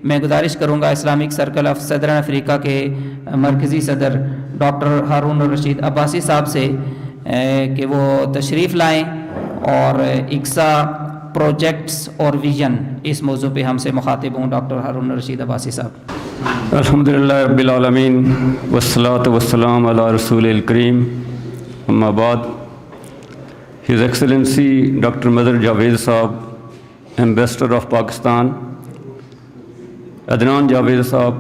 میں گزارش کروں گا اسلامک سرکل آف صدران افریقہ کے مرکزی صدر ڈاکٹر ہارون الرشید عباسی صاحب سے کہ وہ تشریف لائیں اور اکسا پروجیکٹس اور ویژن اس موضوع پہ ہم سے مخاطب ہوں. ڈاکٹر ہارون الرشید عباسی صاحب. الحمدللہ رب العالمین والصلاة والسلام علی رسول الکریم. اما بعد, ہز ایکسلنسی ڈاکٹر مظہر جاوید صاحب, ایمبیسڈر آف پاکستان, عدنان جاوید صاحب,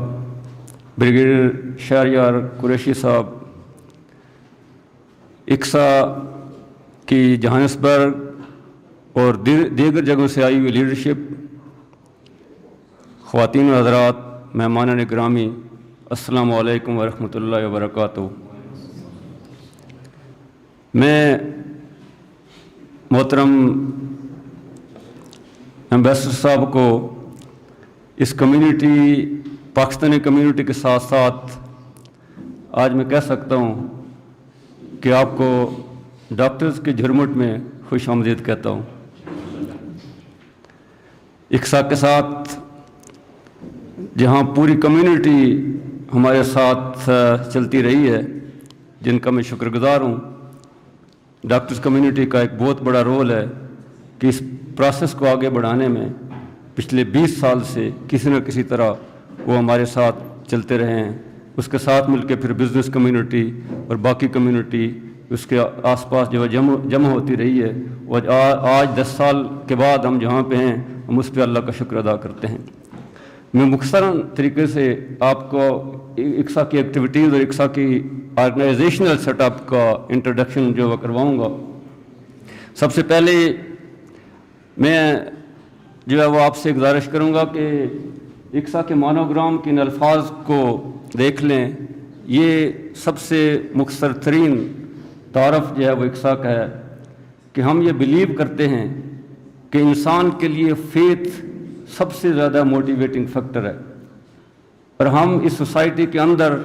بریگیڈیئر شہریار قریشی صاحب, اکسا کی جہانسبرگ اور دیگر جگہوں سے آئی ہوئی لیڈرشپ, خواتین و حضرات, مہمانان گرامی, السلام علیکم ورحمۃ اللہ وبرکاتہ. میں محترم ایمبیسڈر صاحب کو اس کمیونٹی, پاکستانی کمیونٹی کے ساتھ ساتھ آج میں کہہ سکتا ہوں کہ آپ کو ڈاکٹرز کے جھرمٹ میں خوش آمدید کہتا ہوں. اکسا کے ساتھ جہاں پوری کمیونٹی ہمارے ساتھ چلتی رہی ہے, جن کا میں شکر گزار ہوں, ڈاکٹرز کمیونٹی کا ایک بہت بڑا رول ہے کہ اس پروسیس کو آگے بڑھانے میں پچھلے 20 سال سے کسی نہ کسی طرح وہ ہمارے ساتھ چلتے رہے ہیں. اس کے ساتھ مل کے پھر بزنس کمیونٹی اور باقی کمیونٹی اس کے آس پاس جو جمع ہوتی رہی ہے, اور آج 10 سال کے بعد ہم جہاں پہ ہیں ہم اس پہ اللہ کا شکر ادا کرتے ہیں. میں مختصراً طریقے سے آپ کو اکسا کی ایکٹیویٹیز اور اکسا کی آرگنائزیشنل سیٹ اپ کا انٹروڈکشن جو وہ کرواؤں گا. سب سے پہلے میں جو ہے وہ آپ سے گزارش کروں گا کہ اکسا کے مونوگرام کے ان الفاظ کو دیکھ لیں. یہ سب سے مختصر ترین تعارف جو ہے وہ اکسا کا ہے کہ ہم یہ بلیو کرتے ہیں کہ انسان کے لیے فیتھ سب سے زیادہ موٹیویٹنگ فیکٹر ہے, اور ہم اس سوسائٹی کے اندر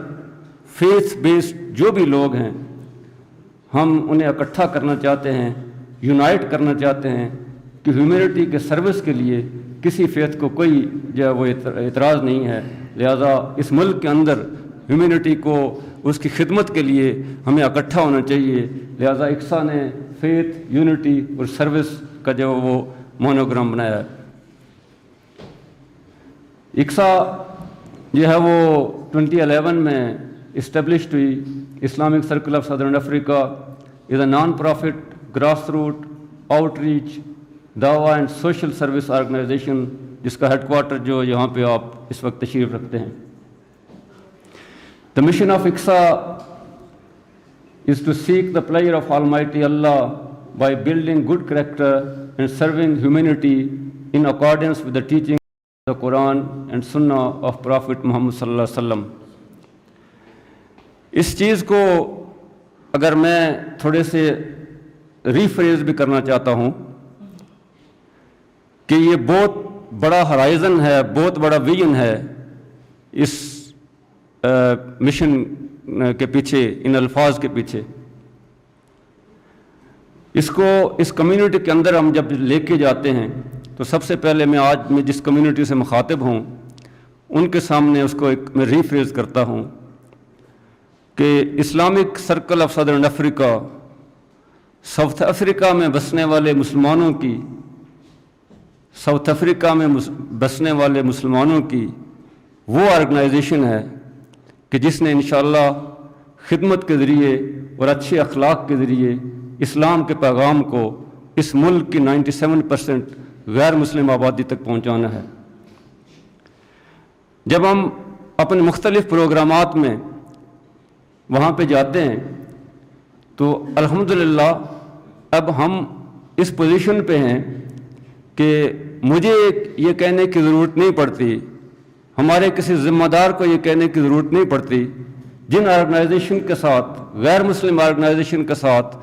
فیتھ بیسڈ جو بھی لوگ ہیں ہم انہیں اکٹھا کرنا چاہتے ہیں, یونائٹ کرنا چاہتے ہیں کہ ہیومینٹی کے سروس کے لیے کسی فیتھ کو کوئی جو ہے وہ اعتراض نہیں ہے. لہذا اس ملک کے اندر ہیومینٹی کو اس کی خدمت کے لیے ہمیں اکٹھا ہونا چاہیے. لہذا اکسا نے فیتھ, یونٹی اور سروس کا جو وہ مونوگرام بنایا ہے. اکسا جو ہے وہ 2011 میں اسٹیبلشڈ ہوئی. Islamic circle of southern Africa is a non profit grass root outreach دعویٰ اینڈ سوشل سروس آرگنائزیشن, جس کا ہیڈ کوارٹر جو یہاں پہ آپ اس وقت تشریف رکھتے ہیں. The mission of ICSA is to seek the pleasure of Almighty Allah by building good character and serving humanity in accordance with the teaching of the Quran and Sunnah of Prophet Muhammad sallallahu alaihi wasallam. اس چیز کو اگر میں تھوڑے سے rephrase بھی کرنا چاہتا ہوں کہ یہ بہت بڑا ہرائزن ہے, بہت بڑا ویژن ہے اس مشن کے پیچھے, ان الفاظ کے پیچھے. اس کو اس کمیونٹی کے اندر ہم جب لے کے جاتے ہیں تو سب سے پہلے میں جس کمیونٹی سے مخاطب ہوں ان کے سامنے اس کو میں ریفریز کرتا ہوں کہ Islamic circle of southern Africa South Africa میں بسنے والے مسلمانوں کی, ساؤتھ افریقہ میں بسنے والے مسلمانوں کی وہ آرگنائزیشن ہے کہ جس نے انشاءاللہ خدمت کے ذریعے اور اچھے اخلاق کے ذریعے اسلام کے پیغام کو اس ملک کی 97% غیر مسلم آبادی تک پہنچانا ہے. جب ہم اپنے مختلف پروگرامات میں وہاں پہ جاتے ہیں تو الحمدللہ اب ہم اس پوزیشن پہ ہیں کہ مجھے یہ کہنے کی ضرورت نہیں پڑتی, ہمارے کسی ذمہ دار کو یہ کہنے کی ضرورت نہیں پڑتی, جن آرگنائزیشن کے ساتھ, غیر مسلم آرگنائزیشن کے ساتھ,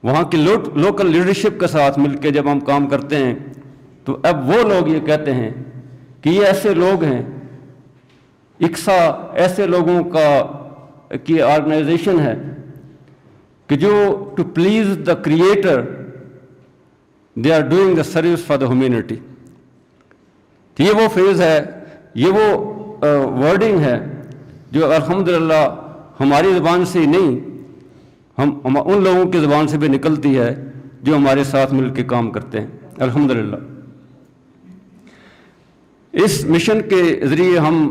وہاں کی لوکل لیڈرشپ کے ساتھ مل کے جب ہم کام کرتے ہیں تو اب وہ لوگ یہ کہتے ہیں کہ یہ ایسے لوگ ہیں, اکسا ایسے لوگوں کی آرگنائزیشن ہے کہ جو to please the creator they are doing the service for the humanity. یہ وہ فیز ہے, یہ وہ ورڈنگ ہے جو الحمدللہ ہماری زبان سے ہی نہیں ہم ان لوگوں کی زبان سے بھی نکلتی ہے جو ہمارے ساتھ مل کے کام کرتے ہیں الحمدللہ۔ اس مشن کے ذریعے ہم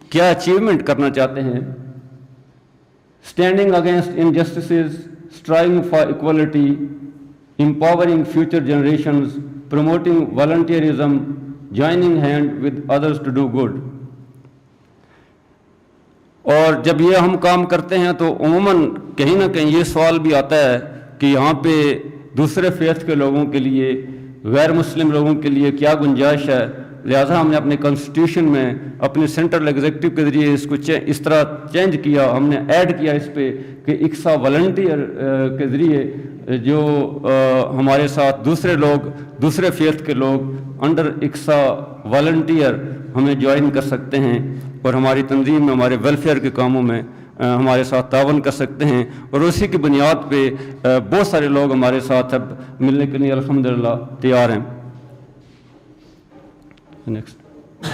کیا اچیومنٹ کرنا چاہتے ہیں؟ Standing against injustices, striving for equality, empowering future generations, promoting volunteerism, joining hand with others to do good۔ اور جب یہ ہم کام کرتے ہیں تو عموماً کہیں نہ کہیں یہ سوال بھی آتا ہے کہ یہاں پہ دوسرے فیتھ کے لوگوں کے لیے، غیر مسلم لوگوں کے لیے کیا گنجائش ہے؟ لہٰذا ہم نے اپنے کانسٹیٹیوشن میں اپنے سینٹرل ایگزیکٹو کے ذریعے اس کو اس طرح چینج کیا، ہم نے ایڈ کیا اس پہ کہ اکسا والنٹیئر کے ذریعے جو ہمارے ساتھ دوسرے لوگ، دوسرے فیتھ کے لوگ انڈر اکسا والنٹیئر ہمیں جوائن کر سکتے ہیں اور ہماری تنظیم میں، ہمارے ویلفیئر کے کاموں میں ہمارے ساتھ تعاون کر سکتے ہیں، اور اسی کی بنیاد پہ بہت سارے لوگ ہمارے ساتھ اب ملنے کے لیے الحمدللہ تیار ہیں۔ نیکسٹ،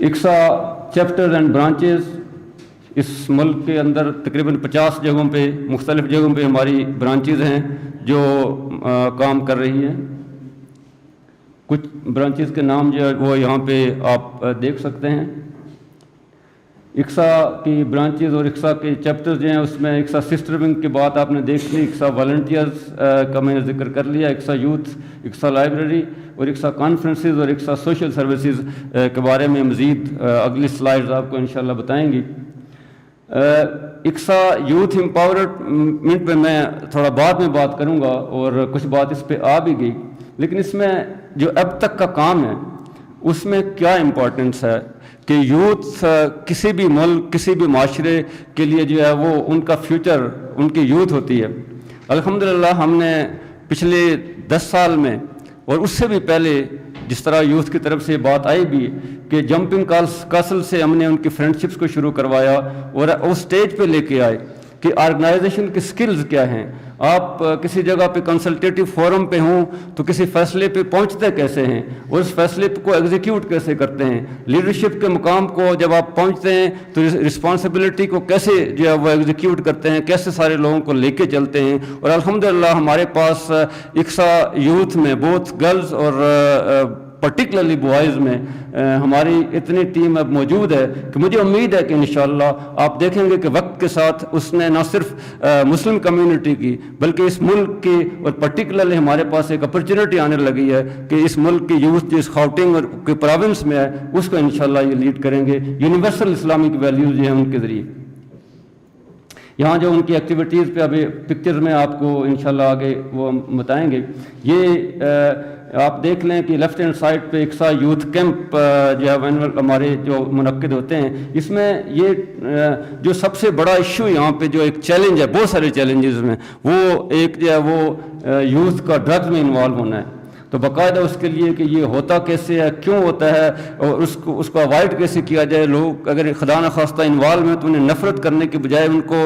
اکسا چیپٹرز اینڈ برانچز، اس ملک کے اندر تقریباً 50 جگہوں پہ، مختلف جگہوں پہ ہماری برانچز ہیں جو کام کر رہی ہیں۔ کچھ برانچز کے نام جو ہے وہ یہاں پہ آپ دیکھ سکتے ہیں۔ اکسا کی برانچز اور اکسا کے چیپٹرز جو ہیں اس میں اکسا سسٹر ونگ کی بات آپ نے دیکھ لی، اکسا والنٹیئرز کا میں نے ذکر کر لیا، اکسا یوتھ، اکسا لائبریری اور اکسا کانفرنسز اور اکسا سوشل سروسز کے بارے میں مزید اگلی سلائیڈز آپ کو انشاءاللہ بتائیں گی۔ اکسا یوتھ امپاورمنٹ پہ میں تھوڑا بعد میں بات کروں گا اور کچھ بات اس پہ آ بھی گئی، لیکن اس میں جو اب تک کا کام ہے اس میں کیا امپورٹنس ہے کہ یوتھ کسی بھی ملک، کسی بھی معاشرے کے لیے جو ہے وہ ان کا فیوچر ان کی یوتھ ہوتی ہے۔ الحمدللہ ہم نے پچھلے 10 سال میں اور اس سے بھی پہلے جس طرح یوتھ کی طرف سے بات آئی بھی کہ جمپنگ کاسل سے ہم نے ان کی فرینڈشپس کو شروع کروایا اور اس سٹیج پہ لے کے آئے کہ آرگنائزیشن کی سکلز کیا ہیں۔ آپ کسی جگہ پہ کنسلٹیٹیو فورم پہ ہوں تو کسی فیصلے پہ پہنچتے کیسے ہیں اور اس فیصلے کو ایگزیکیوٹ کیسے کرتے ہیں، لیڈرشپ کے مقام کو جب آپ پہنچتے ہیں تو رسپانسبلٹی کو کیسے جو ہے وہ ایگزیکیوٹ کرتے ہیں، کیسے سارے لوگوں کو لے کے چلتے ہیں۔ اور الحمدللہ ہمارے پاس اکسا یوتھ میں بوتھ گرلز اور پرٹیکولرلی بوائز میں ہماری اتنی ٹیم اب موجود ہے کہ مجھے امید ہے کہ انشاءاللہ آپ دیکھیں گے کہ وقت کے ساتھ اس نے نہ صرف مسلم کمیونٹی کی بلکہ اس ملک کی، اور پرٹیکولرلی ہمارے پاس ایک اپرچونٹی آنے لگی ہے کہ اس ملک کی یوتھ جو اس خاؤٹنگ اور کے پروونس میں ہے اس کو انشاءاللہ یہ لیڈ کریں گے یونیورسل اسلامک ویلیوز جو ہیں ان کے ذریعے۔ یہاں جو ان کی ایکٹیویٹیز پہ ابھی پکچر میں آپ کو انشاءاللہ آگے وہ بتائیں گے۔ یہ آپ دیکھ لیں کہ لیفٹ ہینڈ سائڈ پہ اکسا یوتھ کیمپ جو ہے ہمارے جو منعقد ہوتے ہیں، اس میں یہ جو سب سے بڑا ایشو یہاں پہ جو ایک چیلنج ہے، بہت سارے چیلنجز میں وہ ایک جو ہے وہ یوتھ کا ڈرگز میں انوالو ہونا ہے۔ تو باقاعدہ اس کے لیے کہ یہ ہوتا کیسے ہے، کیوں ہوتا ہے اور اس کو اوائڈ کیسے کیا جائے، لوگ اگر خدا نخواستہ انوالو ہیں تو انہیں نفرت کرنے کے بجائے ان کو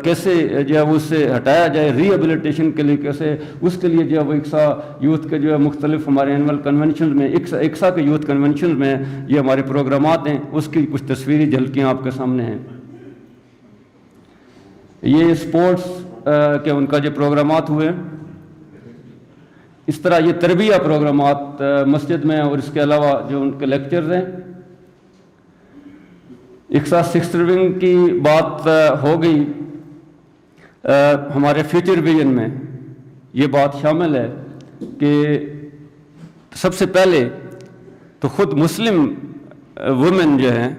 کیسے جو ہے وہ اس سے ہٹایا جائے، ری ایبلیٹیشن کے لیے کیسے، اس کے لیے جو ہے وہ اکسا یوتھ کے جو ہے مختلف ہمارے اینول کنونشنز میں، اکسا کے یوتھ کنونشنز میں یہ ہمارے پروگرامات ہیں، اس کی کچھ تصویری جھلکیاں آپ کے سامنے ہیں۔ یہ اسپورٹس کے ان کا جو پروگرامات ہوئے، اس طرح یہ تربیہ پروگرامات مسجد میں اور اس کے علاوہ جو ان کے لیکچرز ہیں۔ اکسا سسٹر ونگ کی بات ہو گئی، ہمارے فیوچر ویژن میں یہ بات شامل ہے کہ سب سے پہلے تو خود مسلم وومن جو ہیں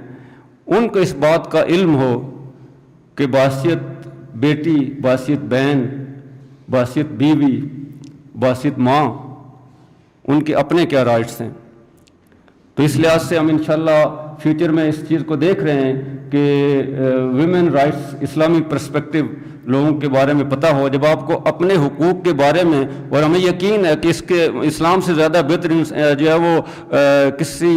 ان کو اس بات کا علم ہو کہ بحیثیت بیٹی، بحیثیت بہن، بحیثیت بیوی، بحیثیت ماں، ان کے اپنے کیا رائٹس ہیں۔ تو اس لحاظ سے ہم انشاءاللہ فیوچر میں اس چیز کو دیکھ رہے ہیں کہ ویمن رائٹس اسلامک پرسپیکٹو لوگوں کے بارے میں پتہ ہو, جب آپ کو اپنے حقوق کے بارے میں, اور ہمیں یقین ہے کہ اس کے اسلام سے زیادہ بہتر جو ہے وہ کسی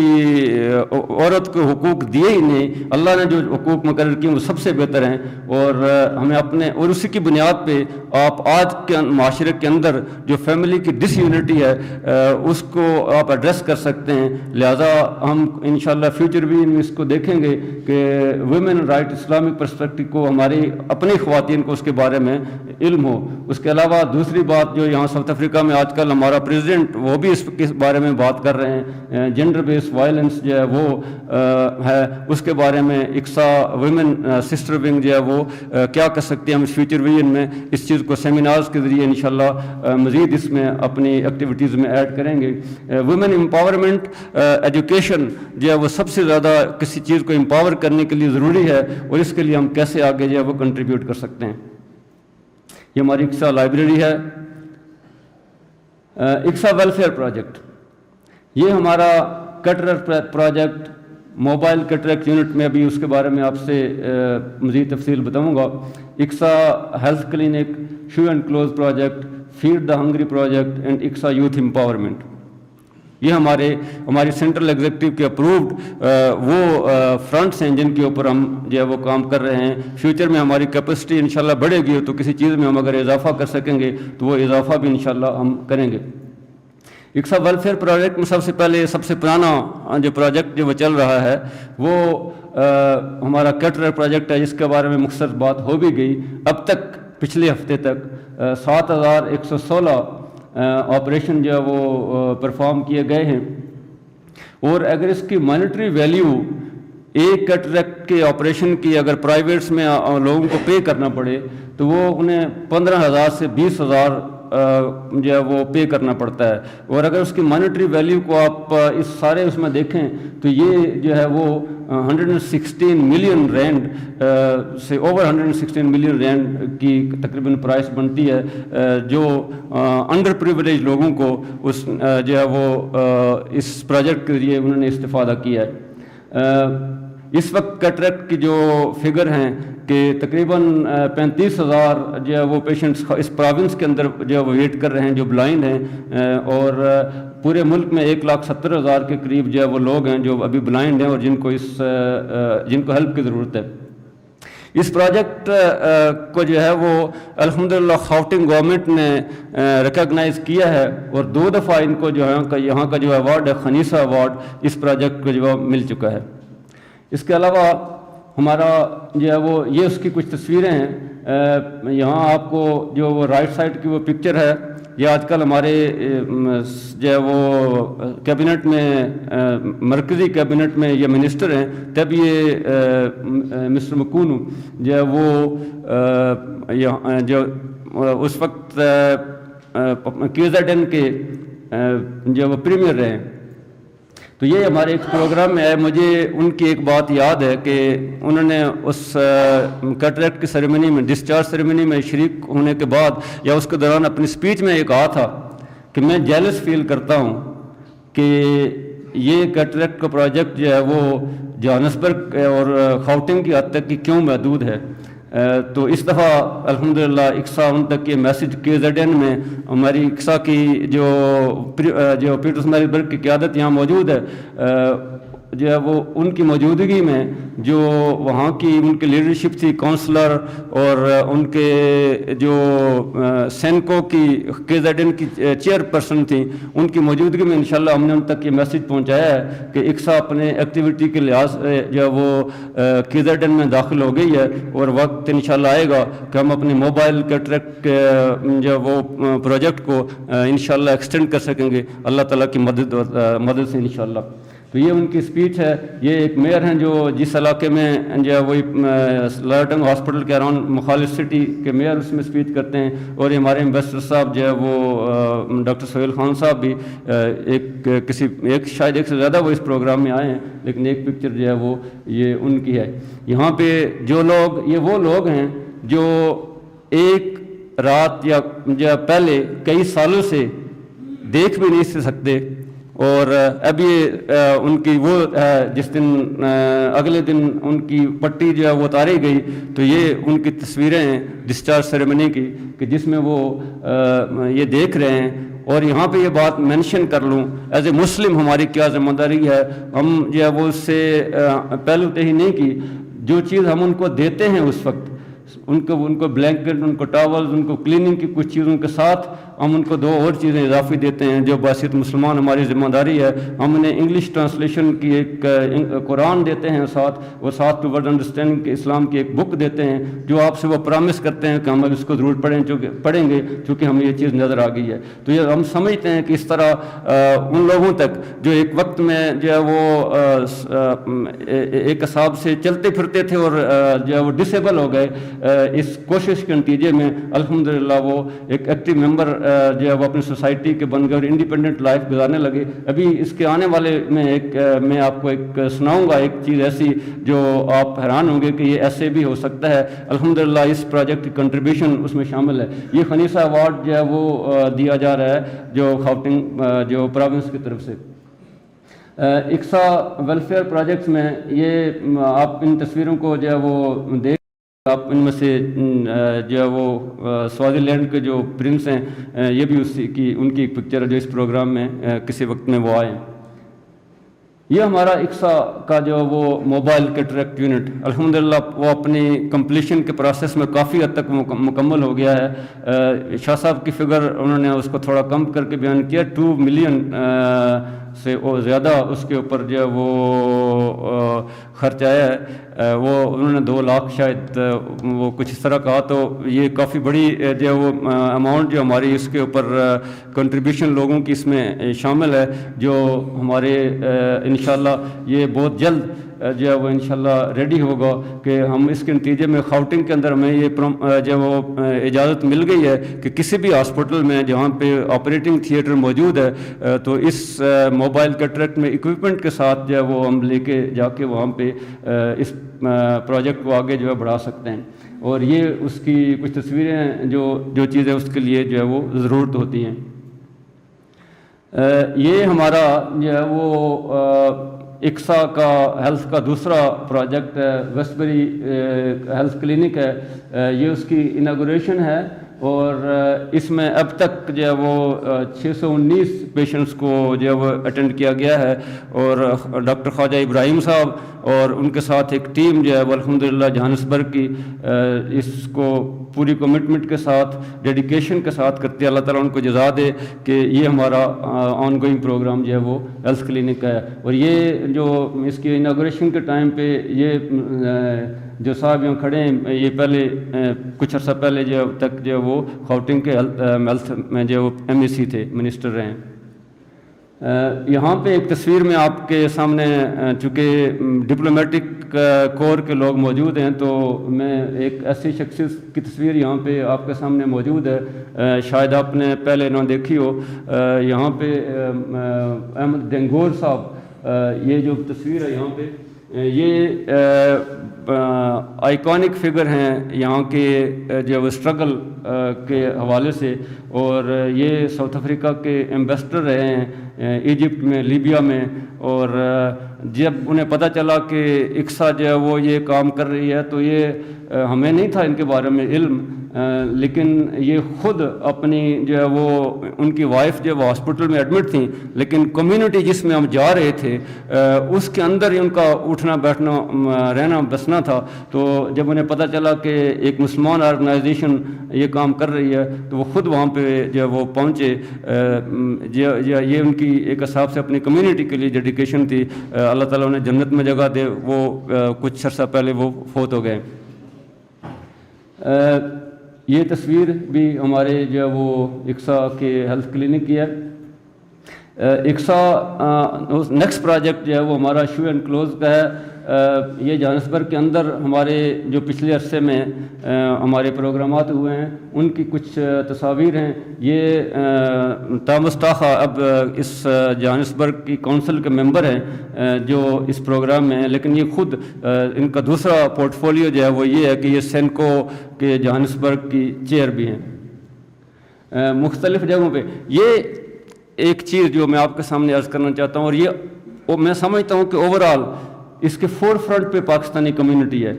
عورت کو حقوق دیے ہی نہیں, اللہ نے جو حقوق مقرر کیے وہ سب سے بہتر ہیں, اور ہمیں اپنے, اور اسی کی بنیاد پہ آپ آج کے معاشرے کے اندر جو فیملی کی ڈس یونٹی ہے اس کو آپ ایڈریس کر سکتے ہیں. لہذا ہم انشاءاللہ فیوچر بھی اس کو دیکھیں گے کہ ویمن رائٹ اسلامک پرسپیکٹو کو ہماری اپنی خواتین کو اس کے بارے میں علم ہو. اس کے علاوہ دوسری بات جو یہاں ساؤتھ افریقہ میں آج کل ہمارا پریزیڈنٹ وہ بھی اس کے بارے میں بات کر رہے ہیں, جینڈر بیس وائلنس جو ہے وہ ہے, اس کے بارے میں اکسا ویمن سسٹر ونگ جو ہے وہ کیا کر سکتے ہیں. ہم اس فیوچر ویژن میں اس چیز کو سیمینارز کے ذریعے انشاءاللہ مزید اس میں اپنی ایکٹیویٹیز میں ایڈ کریں گے. ویمن امپاورمنٹ ایجوکیشن جو ہے وہ سب سے زیادہ کسی چیز کو امپاور کرنے کے لیے ضروری ہے, اور اس کے لیے ہم کیسے آگے جو ہے وہ کنٹریبیوٹ کر سکتے ہیں. یہ ہماری اکسا لائبریری ہے. اکسا ویلفیئر پروجیکٹ, یہ ہمارا cataract project, mobile cataract unit میں ابھی اس کے بارے میں آپ سے مزید تفصیل بتاؤں گا. اکسا health clinic, shoe and clothes project, feed the hungry project and اکسا یوتھ امپاورمنٹ. یہ ہماری سینٹرل ایگزیکٹو کے اپرووڈ وہ فرنٹس ہیں جن کے اوپر ہم جو ہے وہ کام کر رہے ہیں. فیوچر میں ہماری کیپیسٹی انشاءاللہ بڑھے گی تو کسی چیز میں ہم اگر اضافہ کر سکیں گے تو وہ اضافہ بھی انشاءاللہ ہم کریں گے. اکسا ویلفیئر پروجیکٹ میں سب سے پہلے سب سے پرانا جو پروجیکٹ جو وہ چل رہا ہے وہ ہمارا کیٹریکٹ پروجیکٹ ہے, جس کے بارے میں مختصر بات ہو بھی گئی. اب تک پچھلے ہفتے تک 7116 آپریشن جو ہے وہ پرفارم کیے گئے ہیں, اور اگر اس کی مانیٹری ویلیو ایک کیٹریکٹ کے آپریشن کی اگر پرائیویٹس میں لوگوں کو پے کرنا پڑے تو وہ انہیں 15,000 سے 20,000 جو ہے وہ پے کرنا پڑتا ہے. اور اگر اس کی مانیٹری ویلیو کو آپ اس سارے اس میں دیکھیں تو یہ جو ہے وہ 116 ملین رینڈ سے اوور 116 ملین رینڈ کی تقریباً پرائس بنتی ہے, جو انڈر پریویلیج لوگوں کو اس جو ہے وہ اس پروجیکٹ کے ذریعے انہوں نے استفادہ کیا ہے. اس وقت کیٹریکٹ کی جو فگر ہیں کہ تقریباً 35,000 جو ہے وہ پیشنٹس اس پروونس کے اندر جو ہے وہ ویٹ کر رہے ہیں جو بلائنڈ ہیں, اور پورے ملک میں 1,70,000 کے قریب جو ہے وہ لوگ ہیں جو ابھی بلائنڈ ہیں اور جن کو ہیلپ کی ضرورت ہے. اس پروجیکٹ کو جو ہے وہ الحمدللہ خاؤٹنگ گورنمنٹ نے ریکگنائز کیا ہے, اور 2 دفعہ ان کو جو ہے یہاں کا جو ایوارڈ ہے خنیسہ ایوارڈ اس پروجیکٹ کو جو ہے مل چکا ہے. اس کے علاوہ ہمارا جو ہے وہ یہ اس کی کچھ تصویریں ہیں. یہاں آپ کو جو وہ رائٹ سائڈ کی وہ پکچر ہے, یہ آج کل ہمارے جو ہے وہ کیبنٹ میں مرکزی کیبنٹ میں یہ منسٹر ہیں, تب یہ مسٹر مکونو جو ہے وہ جو اس وقت KZN کے جو وہ پریمیئر رہے. تو یہ ہمارے ایک پروگرام میں ہے. مجھے ان کی ایک بات یاد ہے کہ انہوں نے اس کیٹریکٹ کی سیریمنی میں, ڈسچارج سیریمنی میں شریک ہونے کے بعد یا اس کے دوران اپنی اسپیچ میں یہ کہا تھا کہ میں جیلس فیل کرتا ہوں کہ یہ کیٹریکٹ کا پروجیکٹ جو ہے وہ جوہانسبرگ اور خاؤٹنگ کی حد تک کی کیوں محدود ہے. تو اس دفعہ الحمدللہ اکسا ان تک یہ میسج KZN میں ہماری اکسا کی جو پیٹرس میریسبرگ کی قیادت یہاں موجود ہے جو ہے وہ ان کی موجودگی میں جو وہاں کی ان کی لیڈرشپ تھی, کونسلر اور ان کے جو سینکو کی KZN کی چیئر پرسن تھیں, ان کی موجودگی میں انشاءاللہ ہم نے ان تک یہ میسج پہنچایا ہے کہ اکسا اپنے ایکٹیویٹی کے لحاظ سے جو ہے وہ KZN میں داخل ہو گئی ہے, اور وقت انشاءاللہ آئے گا کہ ہم اپنے موبائل کیٹریکٹ جو وہ پروجیکٹ کو انشاءاللہ ایکسٹینڈ کر سکیں گے اللہ تعالیٰ کی مدد سے انشاءاللہ. تو یہ ان کی اسپیچ ہے. یہ ایک میئر ہیں جو جس علاقے میں جو ہے وہی لارٹنگ ہاسپٹل کے اراؤنڈ مخالف سٹی کے میئر اس میں اسپیچ کرتے ہیں, اور یہ ہمارے امبیسڈر صاحب جو ہے وہ ڈاکٹر سہیل خان صاحب بھی ایک شاید ایک سے زیادہ وہ اس پروگرام میں آئے ہیں, لیکن ایک پکچر جو ہے وہ یہ ان کی ہے. یہاں پہ جو لوگ, یہ وہ لوگ ہیں جو ایک رات یا پہلے کئی سالوں سے دیکھ بھی نہیں سکتے, اور اب یہ ان کی وہ جس دن اگلے دن ان کی پٹی جو ہے وہ اتاری گئی تو یہ ان کی تصویریں ہیں ڈسچارج سیریمنی کی کہ جس میں وہ یہ دیکھ رہے ہیں. اور یہاں پہ یہ بات مینشن کر لوں ایز اے مسلم ہماری کیا ذمہ داری ہے. ہم جو ہے وہ اس سے پہلو تہی نہیں کی. جو چیز ہم ان کو دیتے ہیں اس وقت ان کو بلینکٹ, ان کو ٹاولز, ان کو کلیننگ کی کچھ چیزوں کے ساتھ ہم ان کو 2 اور چیزیں اضافی دیتے ہیں جو بحیثیت مسلمان ہماری ذمہ داری ہے. ہم انہیں انگلش ٹرانسلیشن کی ایک قرآن دیتے ہیں ساتھ, اور ساتھ ٹوورڈ انڈرسٹینڈنگ اسلام کی ایک بک دیتے ہیں جو آپ سے وہ پرامس کرتے ہیں کہ ہم اس کو ضرور پڑھیں گے چونکہ ہمیں یہ چیز نظر آ گئی ہے. تو یہ ہم سمجھتے ہیں کہ اس طرح ان لوگوں تک جو ایک وقت میں جو ہے وہ ایک حساب سے چلتے پھرتے تھے اور جو ہے وہ ڈسیبل ہو گئے, اس کوشش کے نتیجے میں الحمدللہ وہ ایک ایکٹیو ممبر جو ہے وہ اپنی سوسائٹی کے بن گئے اور انڈیپینڈنٹ لائف گزارنے لگے. ابھی اس کے آنے والے میں آپ کو ایک سناؤں گا ایک چیز ایسی جو آپ حیران ہوں گے کہ یہ ایسے بھی ہو سکتا ہے. الحمدللہ اس پروجیکٹ کی کنٹریبیوشن اس میں شامل ہے. یہ خنیسہ ایوارڈ جو ہے وہ دیا جا رہا ہے جو خاوٹنگ جو پروونس کی طرف سے. اقصا ویلفیئر پروجیکٹس میں یہ آپ ان تصویروں کو جو ہے وہ دیکھ, آپ ان میں سے جو ہے وہ سوازی لینڈ کے جو پرنس ہیں یہ بھی اسی کی ان کی ایک پکچر ہے جو اس پروگرام میں کسی وقت میں وہ آئے ہیں. یہ ہمارا اقصا کا جو وہ موبائل کیٹریکٹ یونٹ الحمدللہ وہ اپنی کمپلیشن کے پروسیس میں کافی حد تک مکمل ہو گیا ہے. شاہ صاحب کی فگر انہوں نے اس کو تھوڑا کم کر کے بیان کیا, 2 ملین سے زیادہ اس کے اوپر جو ہے وہ خرچ آیا ہے. وہ انہوں نے 2 لاکھ شاید وہ کچھ اس طرح کہا, تو یہ کافی بڑی جو ہے وہ اماؤنٹ جو ہماری اس کے اوپر کنٹریبیوشن لوگوں کی اس میں شامل ہے جو ہمارے انشاءاللہ یہ بہت جلد جو ہے وہ انشاءاللہ ریڈی ہوگا کہ ہم اس کے نتیجے میں خاوٹنگ کے اندر ہمیں یہ جو وہ اجازت مل گئی ہے کہ کسی بھی ہاسپٹل میں جہاں پہ آپریٹنگ تھیٹر موجود ہے تو اس موبائل کیٹریکٹ میں اکوپمنٹ کے ساتھ جو ہے وہ ہم لے کے جا کے وہاں پہ اس پروجیکٹ کو آگے جو ہے بڑھا سکتے ہیں. اور یہ اس کی کچھ تصویریں جو چیزیں اس کے لیے جو ہے وہ ضرورت ہوتی ہیں. یہ ہمارا جو ہے وہ اقصا کا ہیلتھ کا دوسرا پروجیکٹ ہے, ویسٹ بری ہیلتھ کلینک ہے. یہ اس کی اناگوریشن ہے اور اس میں اب تک جو ہے وہ 619 پیشنٹس کو جو ہے وہ اٹینڈ کیا گیا ہے. اور ڈاکٹر خواجہ ابراہیم صاحب اور ان کے ساتھ ایک ٹیم جو ہے وہ الحمدللہ جوہانسبرگ کی اس کو پوری کمٹمنٹ کے ساتھ ڈیڈیکیشن کے ساتھ کرتے ہیں. اللہ تعالیٰ ان کو جزا دے کہ یہ ہمارا آن گوئنگ پروگرام جو ہے وہ ہیلتھ کلینک ہے. اور یہ جو اس کی اناگوریشن کے ٹائم پہ یہ جو صاحب یہاں کھڑے ہیں یہ پہلے کچھ عرصہ پہلے جو تک جو وہ خاوٹنگ کے ہیلتھ میں جو ایم ای سی تھے, منسٹر رہے ہیں. یہاں پہ ایک تصویر میں آپ کے سامنے چونکہ ڈپلومیٹک کور کے لوگ موجود ہیں تو میں ایک ایسی شخصیت کی تصویر یہاں پہ آپ کے سامنے موجود ہے, شاید آپ نے پہلے نہ دیکھی ہو. یہاں پہ احمد ڈینگور صاحب یہ جو تصویر ہے یہاں پہ یہ آئیکونک فگر ہیں یہاں کے جو اسٹرگل کے حوالے سے. اور یہ ساؤتھ افریقہ کے ایمبیسڈر رہے ہیں ایجپٹ میں, لیبیا میں. اور جب انہیں پتہ چلا کہ اقصا جو ہے وہ یہ کام کر رہی ہے تو یہ ہمیں نہیں تھا ان کے بارے میں علم, لیکن یہ خود اپنی جو ہے وہ ان کی وائف جو ہے وہ ہاسپٹل میں ایڈمٹ تھیں, لیکن کمیونٹی جس میں ہم جا رہے تھے اس کے اندر ہی ان کا اٹھنا بیٹھنا رہنا بسنا تھا. تو جب انہیں پتہ چلا کہ ایک مسلمان آرگنائزیشن یہ کام کر رہی ہے تو وہ خود وہاں پہ جو ہے وہ پہنچے. یہ ان کی ایک حساب سے اپنی کمیونٹی کے لیے ڈیڈیکیشن تھی. اللہ تعالیٰ انہیں جنت میں جگہ دے. وہ کچھ عرصہ پہلے وہ فوت ہو گئے. یہ تصویر بھی ہمارے جو ہے وہ اقصا کے ہیلتھ کلینک کی ہے. اقصا نیکسٹ پروجیکٹ جو ہے وہ ہمارا شو اینڈ کلوز کا ہے. یہ جوہانسبرگ کے اندر ہمارے جو پچھلے عرصے میں ہمارے پروگرامات ہوئے ہیں ان کی کچھ تصاویر ہیں. یہ تامس تاخا اب اس جوہانسبرگ کی کونسل کے ممبر ہیں جو اس پروگرام میں ہیں, لیکن یہ خود ان کا دوسرا پورٹ فولیو جو ہے وہ یہ ہے کہ یہ سینکو کے جوہانسبرگ کی چیئر بھی ہیں مختلف جگہوں پہ. ایک چیز جو میں آپ کے سامنے عرض کرنا چاہتا ہوں, اور یہ میں سمجھتا ہوں کہ اوور آل اس کے فور فرنٹ پہ پاکستانی کمیونٹی ہے,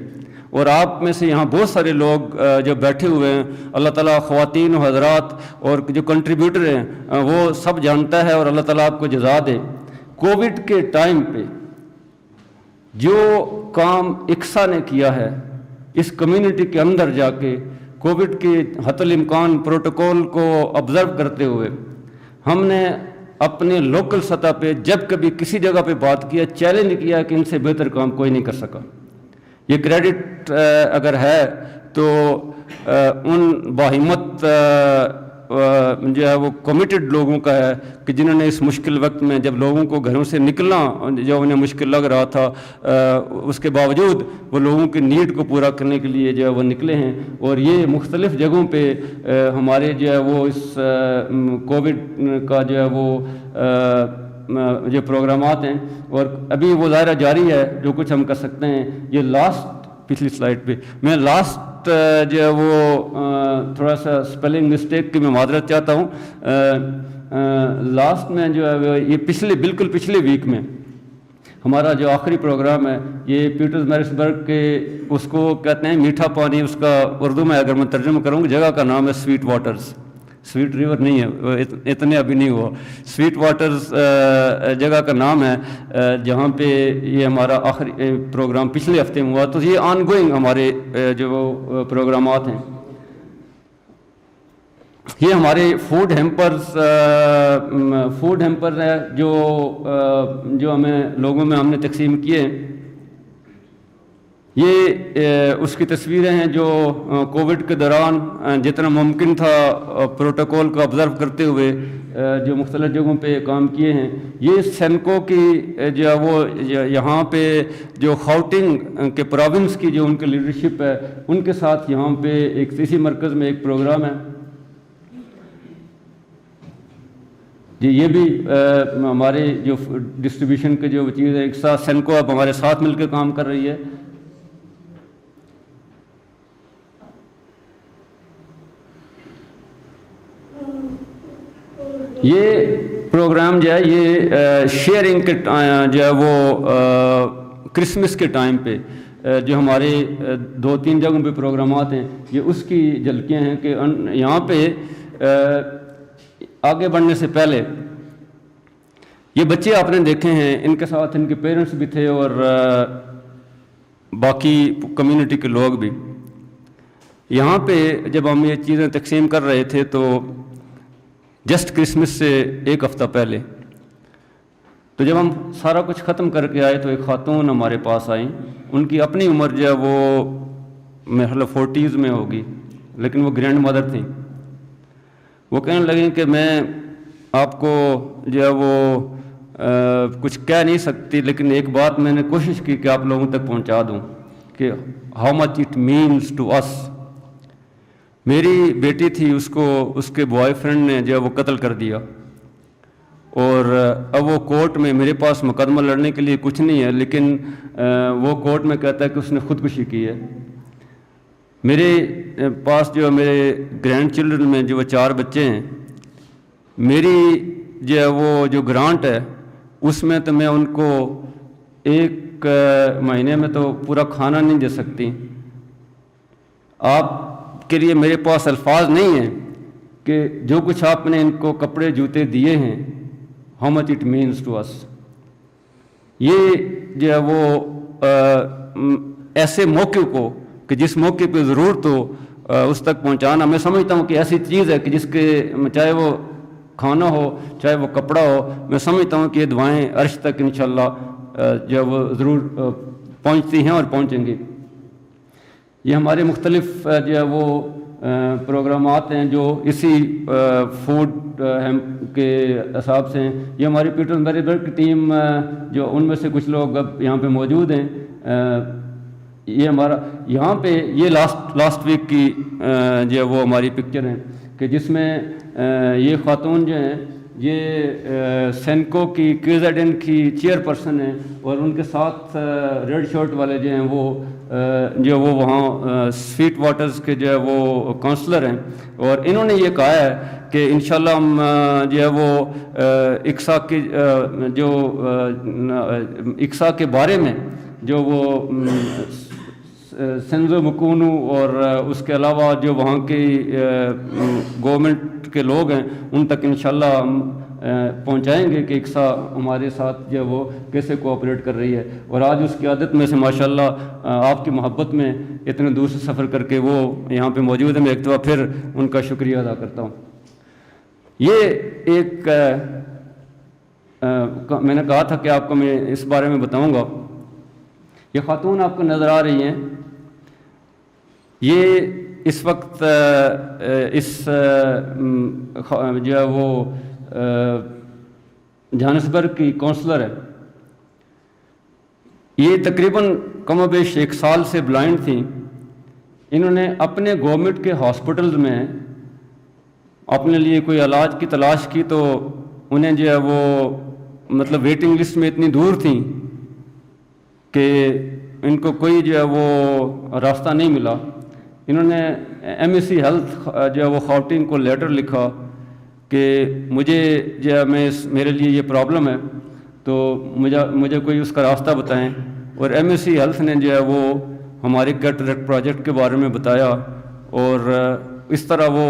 اور آپ میں سے یہاں بہت سارے لوگ جو بیٹھے ہوئے ہیں, اللہ تعالیٰ خواتین و حضرات اور جو کنٹریبیوٹر ہیں وہ سب جانتا ہے, اور اللہ تعالیٰ آپ کو جزا دے. کووڈ کے ٹائم پہ جو کام اقصا نے کیا ہے اس کمیونٹی کے اندر جا کے, کووڈ کے حتی الامکان پروٹوکول کو آبزرو کرتے ہوئے, ہم نے اپنے لوکل سطح پہ جب کبھی کسی جگہ پہ بات کیا, چیلنج کیا کہ ان سے بہتر کام کوئی نہیں کر سکا. یہ کریڈٹ اگر ہے تو ان باہمت جو ہے وہ کمیٹڈ لوگوں کا ہے کہ جنہوں نے اس مشکل وقت میں, جب لوگوں کو گھروں سے نکلنا جو انہیں مشکل لگ رہا تھا, اس کے باوجود وہ لوگوں کی نیڈ کو پورا کرنے کے لیے جو ہے وہ نکلے ہیں. اور یہ مختلف جگہوں پہ ہمارے جو ہے وہ اس کووڈ کا جو ہے وہ جو پروگرامات ہیں, اور ابھی وہ ظاہرہ جاری ہے جو کچھ ہم کر سکتے ہیں. یہ لاسٹ پچھلی سلائڈ پہ میں لاسٹ جو ہے وہ تھوڑا سا اسپیلنگ مسٹیک کی میں معذرت چاہتا ہوں. لاسٹ میں جو ہے یہ بالکل پچھلے ویک میں ہمارا جو آخری پروگرام ہے, یہ پیٹرز میرسبرگ کے, اس کو کہتے ہیں میٹھا پانی, اس کا اردو میں اگر میں ترجمہ کروں گا جگہ کا نام ہے سویٹ واٹرز. سویٹ ریور نہیں ہے, اتنے ابھی نہیں ہوا. سویٹ واٹرز جگہ کا نام ہے جہاں پہ یہ ہمارا آخری پروگرام پچھلے ہفتے میں ہوا. تو یہ آن گوئنگ ہمارے جو پروگرامات ہیں, یہ ہمارے فوڈ ہیمپرز ہیں جو ہمیں لوگوں میں ہم نے تقسیم کیے. یہ اس کی تصویریں ہیں جو کووڈ کے دوران جتنا ممکن تھا پروٹوکول کو آبزرو کرتے ہوئے جو مختلف جگہوں پہ کام کیے ہیں. یہ سینکو کی جو ہے وہ یہاں پہ جو خاؤٹنگ کے پروونس کی جو ان کی لیڈرشپ ہے, ان کے ساتھ یہاں پہ ایک اسی مرکز میں ایک پروگرام ہے. جی یہ بھی ہمارے جو ڈسٹریبیوشن کے جو چیز ہے, ایک ساتھ سینکو اب ہمارے ساتھ مل کے کام کر رہی ہے. یہ پروگرام جو ہے یہ شیئرنگ کے جو ہے وہ کرسمس کے ٹائم پہ جو ہمارے 2-3 جگہوں پہ پروگرامات ہیں, یہ اس کی جھلکیاں ہیں کہ یہاں پہ آگے بڑھنے سے پہلے یہ بچے آپ نے دیکھے ہیں, ان کے ساتھ ان کے پیرنٹس بھی تھے اور باقی کمیونٹی کے لوگ بھی. یہاں پہ جب ہم یہ چیزیں تقسیم کر رہے تھے تو جسٹ کرسمس سے ایک ہفتہ پہلے, تو جب ہم سارا کچھ ختم کر کے آئے تو ایک خاتون ہمارے پاس آئیں. ان کی اپنی عمر جو ہے وہ میرے خیال 40s میں ہوگی, لیکن وہ گرینڈ مدر تھیں. وہ کہنے لگیں کہ میں آپ کو جو ہے وہ کچھ کہہ نہیں سکتی, لیکن ایک بات میں نے کوشش کی کہ آپ لوگوں تک پہنچا دوں کہ how much it means to us. میری بیٹی تھی, اس کو اس کے بوائے فرینڈ نے جو ہے وہ قتل کر دیا, اور اب وہ کورٹ میں, میرے پاس مقدمہ لڑنے کے لیے کچھ نہیں ہے, لیکن وہ کورٹ میں کہتا ہے کہ اس نے خودکشی کی ہے. میرے پاس جو میرے گرینڈ چلڈرن میں جو وہ 4 بچے ہیں, میری جو ہے وہ جو گرانٹ ہے اس میں تو میں ان کو ایک مہینے میں تو پورا کھانا نہیں دے سکتی. آپ کے لیے میرے پاس الفاظ نہیں ہیں کہ جو کچھ آپ نے ان کو کپڑے جوتے دیے ہیں, how much it means to us. یہ جو ہے وہ ایسے موقع کو کہ جس موقع پہ ضرورت ہو اس تک پہنچانا, میں سمجھتا ہوں کہ ایسی چیز ہے کہ جس کے چاہے وہ کھانا ہو چاہے وہ کپڑا ہو, میں سمجھتا ہوں کہ یہ دعائیں عرش تک انشاءاللہ جو ہے وہ ضرور پہنچتی ہیں اور پہنچیں گی. یہ ہمارے مختلف جو ہے وہ پروگرامات ہیں جو اسی فوڈ کے حساب سے ہیں. یہ ہماری پیٹرز میرسبرگ کی ٹیم جو ان میں سے کچھ لوگ اب یہاں پہ موجود ہیں. یہ ہمارا یہاں پہ یہ لاسٹ ویک کی جو ہے وہ ہماری پکچر ہیں کہ جس میں یہ خاتون جو ہیں یہ سینکو کی KZN کی چیئر پرسن ہیں, اور ان کے ساتھ ریڈ شرٹ والے جو ہیں وہ وہاں سویٹ واٹرز کے جو ہے وہ کونسلر ہیں. اور انہوں نے یہ کہا ہے کہ انشاءاللہ ہم جو ہے وہ اقصا کی جو اقصا کے بارے میں جو وہ سنزو مکونو اور اس کے علاوہ جو وہاں کی گورنمنٹ کے لوگ ہیں ان تک انشاءاللہ ہم پہنچائیں گے کہ اقصا ہمارے ساتھ جو ہے وہ کیسے کوآپریٹ کر رہی ہے. اور آج اس کی عادت میں سے ماشاءاللہ آپ کی محبت میں اتنے دور سے سفر کر کے وہ یہاں پہ موجود ہے. میں ایک دفعہ پھر ان کا شکریہ ادا کرتا ہوں. یہ ایک میں نے کہا تھا کہ آپ کو میں اس بارے میں بتاؤں گا. یہ خاتون آپ کو نظر آ رہی ہیں, یہ اس وقت اس جو ہے وہ جوہانسبرگ کی کونسلر ہے. یہ تقریباً کم و بیش 1 سال سے بلائنڈ تھیں. انہوں نے اپنے گورنمنٹ کے ہاسپٹلز میں اپنے لیے کوئی علاج کی تلاش کی تو انہیں جو ہے وہ مطلب ویٹنگ لسٹ میں اتنی دور تھیں کہ ان کو کوئی جو ہے وہ راستہ نہیں ملا. انہوں نے MSc ہیلتھ جو ہے وہ خاؤٹنگ کو لیٹر لکھا کہ مجھے جو ہے میرے لیے یہ پرابلم ہے تو مجھے کوئی اس کا راستہ بتائیں. اور MSc ہیلتھ نے جو ہے وہ ہمارے گیٹ ریٹ پروجیکٹ کے بارے میں بتایا اور اس طرح وہ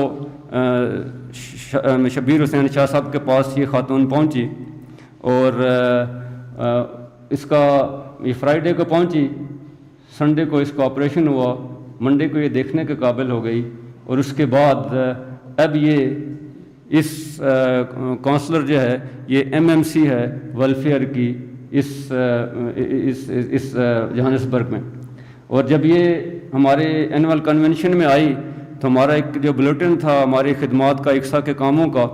شبیر حسین شاہ صاحب کے پاس یہ خاتون پہنچی اور اس کا یہ فرائیڈے کو پہنچی, سنڈے کو اس کا آپریشن ہوا, منڈے کو یہ دیکھنے کے قابل ہو گئی. اور اس کے بعد اب یہ اس کونسلر جو ہے یہ MMC ہے ویلفیئر کی اس جوہانسبرگ میں. اور جب یہ ہمارے اینول کنونشن میں آئی تو ہمارا ایک جو بلیٹن تھا ہماری خدمات کا اقصا کے کاموں کا,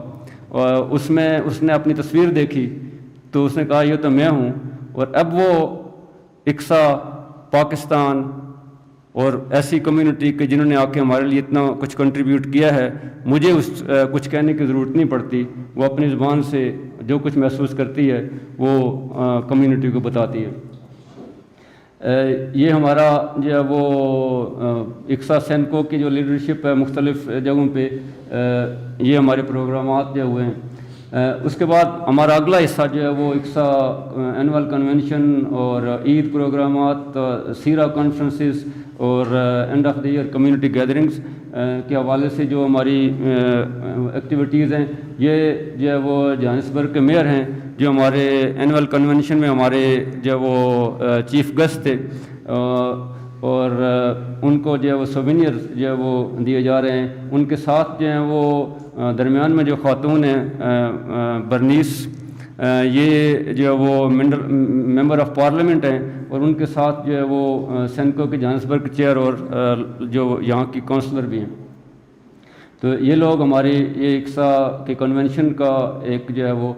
اس میں اس نے اپنی تصویر دیکھی تو اس نے کہا یہ تو میں ہوں. اور اب وہ اقصا پاکستان اور ایسی کمیونٹی کے جنہوں نے آ کے ہمارے لیے اتنا کچھ کنٹریبیوٹ کیا ہے, مجھے کچھ کہنے کی ضرورت نہیں پڑتی. وہ اپنی زبان سے جو کچھ محسوس کرتی ہے وہ کمیونٹی کو بتاتی ہے. یہ ہمارا جو ہے وہ اقصا سینکو کی جو لیڈرشپ ہے مختلف جگہوں پہ, یہ ہمارے پروگرامات جو ہوئے ہیں. اس کے بعد ہمارا اگلا حصہ جو ہے وہ اقصا اینول کنونشن اور عید پروگرامات, سیرا کانفرنسز اور end of the year community gatherings کے حوالے سے جو ہماری ایکٹیویٹیز ہیں. یہ جو ہے وہ جوہانسبرگ کے میئر ہیں جو ہمارے اینول کنونشن میں ہمارے جو وہ چیف گیسٹ تھے اور ان کو جو ہے وہ سوینئر جو ہے وہ دیے جا رہے ہیں. ان کے ساتھ جو ہیں وہ درمیان میں جو خاتون ہیں برنیس, یہ جو ہے وہ ممبر آف پارلیمنٹ ہیں اور ان کے ساتھ جو ہے وہ سینکو کے جوہانسبرگ چیئر اور جو یہاں کی کونسلر بھی ہیں. تو یہ لوگ ہماری یہ اقصا کے کنونشن کا ایک جو ہے وہ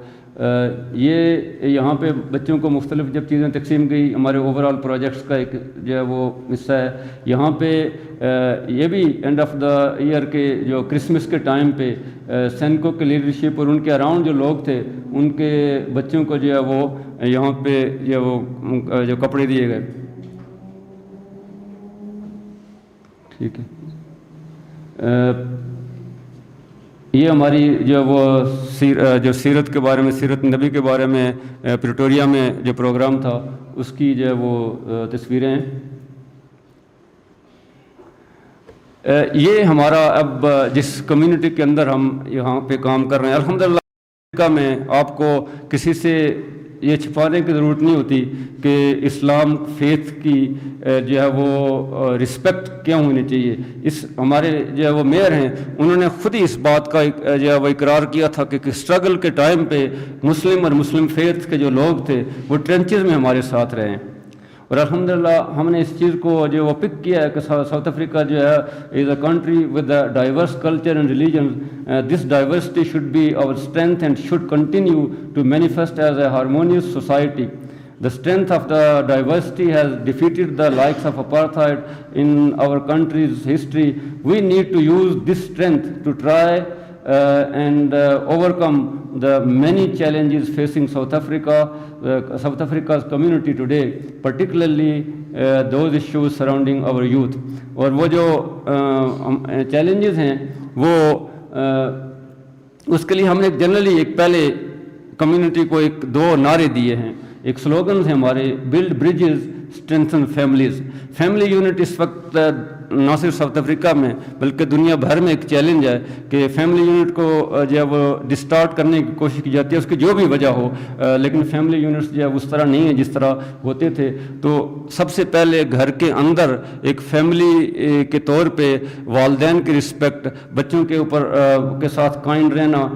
یہ یہاں پہ بچوں کو مختلف جب چیزیں تقسیم گئی ہمارے اوورال پروجیکٹس کا ایک جو ہے وہ حصہ ہے. یہاں پہ یہ بھی اینڈ آف دا ایئر کے جو کرسمس کے ٹائم پہ سینکو کے لیڈرشپ اور ان کے اراؤنڈ جو لوگ تھے ان کے بچوں کو جو ہے وہ یہاں پہ جو ہے وہ جو کپڑے دیے گئے. ٹھیک ہے. یہ ہماری جو وہ جو سیرت کے بارے میں, سیرت نبی کے بارے میں پریٹوریا میں جو پروگرام تھا اس کی جو ہے وہ تصویریں ہیں. یہ ہمارا اب جس کمیونٹی کے اندر ہم یہاں پہ کام کر رہے ہیں الحمدللہ, امریکہ میں آپ کو کسی سے یہ چھپانے کی ضرورت نہیں ہوتی کہ اسلام فیتھ کی جو ہے وہ رسپیکٹ کیا ہونی چاہیے. اس ہمارے جو ہے وہ میئر ہیں انہوں نے خود ہی اس بات کا جو ہے وہ اقرار کیا تھا کہ اسٹرگل کے ٹائم پہ مسلم اور مسلم فیتھ کے جو لوگ تھے وہ ٹرنچز میں ہمارے ساتھ رہے ہیں. اور الحمدللہ ہم نے اس چیز کو جو وہ پک کیا ہے کہ ساؤتھ افریقہ جو ہے is a country with a diverse culture and religion. This diversity should be our strength and should continue to manifest as a harmonious society. The strength of the diversity has defeated the likes of apartheid in our country's history. We need to use this strength to try and overcome the many challenges facing South Africa's community today, particularly those issues surrounding our youth. اور وہ جو challenges ہیں وہ اس کے لیے ہم نے generally ایک پہلے کمیونٹی کو ایک 2 نعرے دیے ہیں. ایک سلوگنز ہیں ہمارے: build bridges, strengthen families. Family unit اس وقت نہ صرف ساؤتھ افریقہ میں بلکہ دنیا بھر میں ایک چیلنج ہے کہ فیملی یونٹ کو جو ہے وہ ڈسٹارٹ کرنے کی کوشش کی جاتی ہے، اس کی جو بھی وجہ ہو، لیکن فیملی یونٹس جو ہے اس طرح نہیں ہیں جس طرح ہوتے تھے. تو سب سے پہلے گھر کے اندر ایک فیملی کے طور پہ والدین کی رسپیکٹ، بچوں کے اوپر کے ساتھ کائنڈ رہنا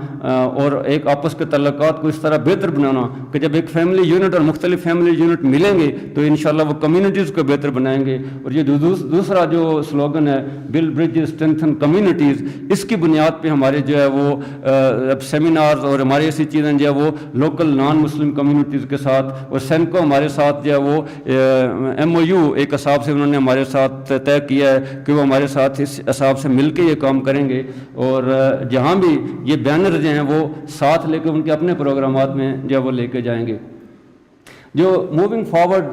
اور ایک آپس کے تعلقات کو اس طرح بہتر بنانا کہ جب ایک فیملی یونٹ اور مختلف فیملی یونٹ ملیں گے تو انشاءاللہ وہ کمیونٹیز کو بہتر بنائیں گے. اور یہ دوسرا جو سلوگن ہے بلڈ برج اسٹرینتھن کمیونٹیز، اس کی بنیاد پہ ہمارے جو ہے وہ سیمینارز اور ہماری ایسی چیزیں جو ہے وہ لوکل نان مسلم کمیونٹیز کے ساتھ، اور سینکو ہمارے ساتھ جو ہے وہ MOU ایک حساب سے انہوں نے ہمارے ساتھ طے کیا ہے کہ وہ ہمارے ساتھ اس حساب سے مل کے یہ کام کریں گے. اور جہاں بھی یہ بینر جو ہیں وہ ساتھ لے کے ان کے اپنے پروگرامات میں جو ہے وہ لے کے جائیں گے. جو موونگ فارورڈ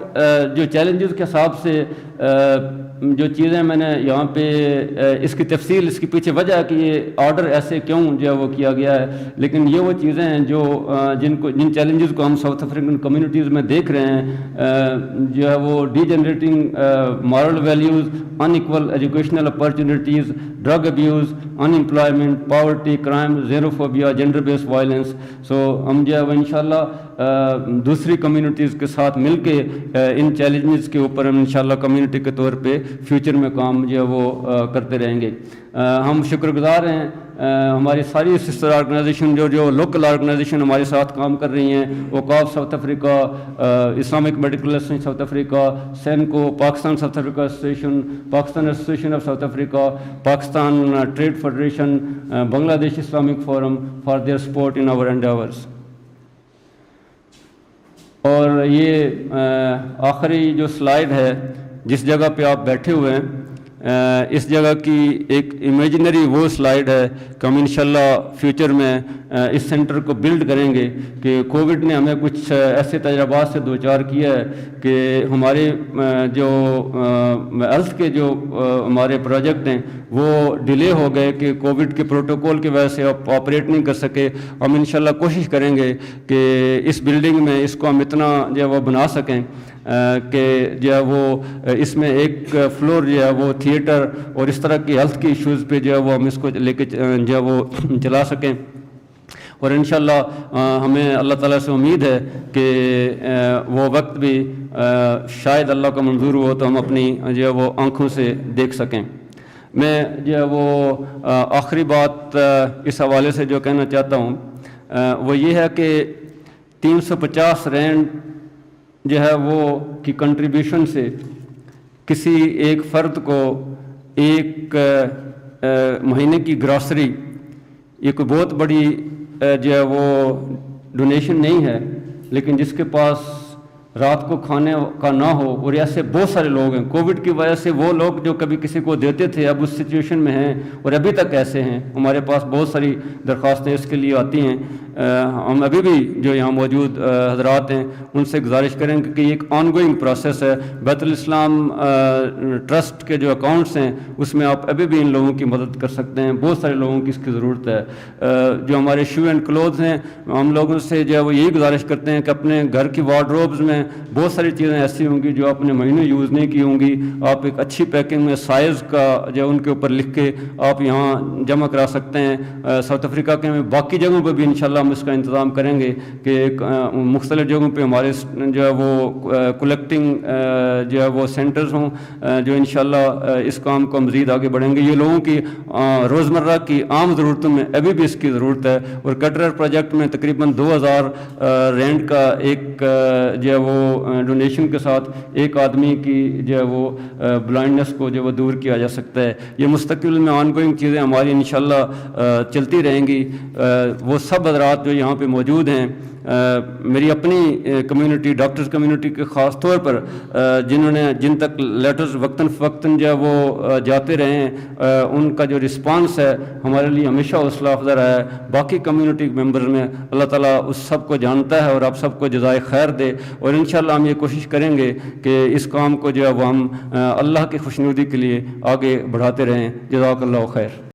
جو چیلنجز کے حساب سے جو چیزیں میں نے یہاں پہ اس کی تفصیل، اس کی پیچھے وجہ ہے کہ یہ آرڈر ایسے کیوں جو ہے وہ کیا گیا ہے، لیکن یہ وہ چیزیں ہیں جو جن چیلنجز کو ہم ساؤتھ افریقن کمیونٹیز میں دیکھ رہے ہیں، جو ہے وہ degenerating moral values, unequal educational opportunities, drug abuse, unemployment, poverty, crime, xenophobia, gender based violence. So ہم جو ہے وہ انشاءاللہ دوسری کمیونٹیز کے ساتھ مل کے ان چیلنجز کے اوپر ہم انشاءاللہ کمیونٹی کے طور پہ فیوچر میں کام جو ہے وہ کرتے رہیں گے. ہم شکر گزار ہیں ہماری ساری سسٹر آرگنائزیشن جو لوکل آرگنائزیشن ہمارے ساتھ کام کر رہی ہیں، اوقاف South Africa, Islamic medical association South Africa, سینکو، Pakistan South Africa association, Pakistan association of South Africa, Pakistan trade federation, Bangladesh Islamic forum for their support in our endeavours. اور یہ آخری جو سلائیڈ ہے جس جگہ پہ آپ بیٹھے ہوئے ہیں، اس جگہ کی ایک امیجنری وہ سلائیڈ ہے کہ ہم انشاءاللہ فیوچر میں اس سینٹر کو بلڈ کریں گے کہ کووڈ نے ہمیں کچھ ایسے تجربات سے دوچار کیا ہے کہ ہمارے جو ہیلتھ کے جو ہمارے پروجیکٹ ہیں وہ ڈیلے ہو گئے کہ کووڈ کے پروٹوکول کی وجہ سے آپریٹ نہیں کر سکے. ہم انشاءاللہ کوشش کریں گے کہ اس بلڈنگ میں اس کو ہم اتنا جو ہے وہ بنا سکیں کہ جو ہے وہ اس میں ایک فلور جو ہے وہ تھیٹر اور اس طرح کی ہیلتھ کی ایشوز پہ جو ہے وہ ہم اس کو لے کے جو ہے وہ چلا سکیں. اور انشاءاللہ ہمیں اللہ تعالیٰ سے امید ہے کہ وہ وقت بھی شاید اللہ کا منظور ہو تو ہم اپنی جو ہے وہ آنکھوں سے دیکھ سکیں. میں جو ہے وہ آخری بات اس حوالے سے جو کہنا چاہتا ہوں وہ یہ ہے کہ 350 رینڈ جو ہے وہ کی کنٹریبیوشن سے کسی ایک فرد کو ایک مہینے کی گراسری، یہ کوئی بہت بڑی جو ہے وہ ڈونیشن نہیں ہے، لیکن جس کے پاس رات کو کھانے کا نہ ہو، اور ایسے بہت سارے لوگ ہیں کووڈ کی وجہ سے، وہ لوگ جو کبھی کسی کو دیتے تھے اب اس سچویشن میں ہیں اور ابھی تک ایسے ہیں. ہمارے پاس بہت ساری درخواستیں اس کے لیے آتی ہیں. ہم ابھی بھی جو یہاں موجود حضرات ہیں ان سے گزارش کریں کہ یہ ایک آن گوئنگ پروسیس ہے. بیت الاسلام ٹرسٹ کے جو اکاؤنٹس ہیں اس میں آپ ابھی بھی ان لوگوں کی مدد کر سکتے ہیں. بہت سارے لوگوں کی اس کی ضرورت ہے. جو ہمارے شو اینڈ کلوتھز ہیں، ہم لوگوں سے جو ہے وہ یہی گزارش کرتے ہیں کہ اپنے گھر کی وارڈروبز میں بہت ساری چیزیں ایسی ہوں گی جو آپ نے مہینوں یوز نہیں کی ہوں گی، آپ ایک اچھی پیکنگ میں سائز کا جو ان کے اوپر لکھ کے آپ یہاں جمع کرا سکتے ہیں. ساؤتھ افریقہ کے باقی جگہوں پہ بھی انشاءاللہ ہم اس کا انتظام کریں گے کہ مختلف جگہوں پہ ہمارے جو ہے وہ کلیکٹنگ جو ہے وہ سینٹرز ہوں جو انشاءاللہ اس کام کو مزید آگے بڑھیں گے. یہ لوگوں کی روزمرہ کی عام ضرورتوں میں ابھی بھی اس کی ضرورت ہے. اور کٹرر پروجیکٹ میں تقریباً 2000 رینڈ کا ایک جو ہے وہ ڈونیشن کے ساتھ ایک آدمی کی جو ہے وہ بلائنڈنس کو جو وہ دور کیا جا سکتا ہے. یہ مستقبل میں آن گوئنگ چیزیں ہماری انشاءاللہ چلتی رہیں گی. وہ سب حضرات جو یہاں پہ موجود ہیں، میری اپنی کمیونٹی ڈاکٹرز کمیونٹی کے خاص طور پر جن تک لیٹرز وقتاً فوقتاً جو ہے وہ جاتے رہے ہیں، ان کا جو رسپانس ہے ہمارے لیے ہمیشہ حوصلہ افزا رہا ہے. باقی کمیونٹی ممبرز میں اللہ تعالیٰ اس سب کو جانتا ہے اور آپ سب کو جزائے خیر دے. اور انشاءاللہ ہم یہ کوشش کریں گے کہ اس کام کو جو ہے وہ ہم اللہ کی خوشنودی کے لیے آگے بڑھاتے رہیں. جزاک اللہ خیر.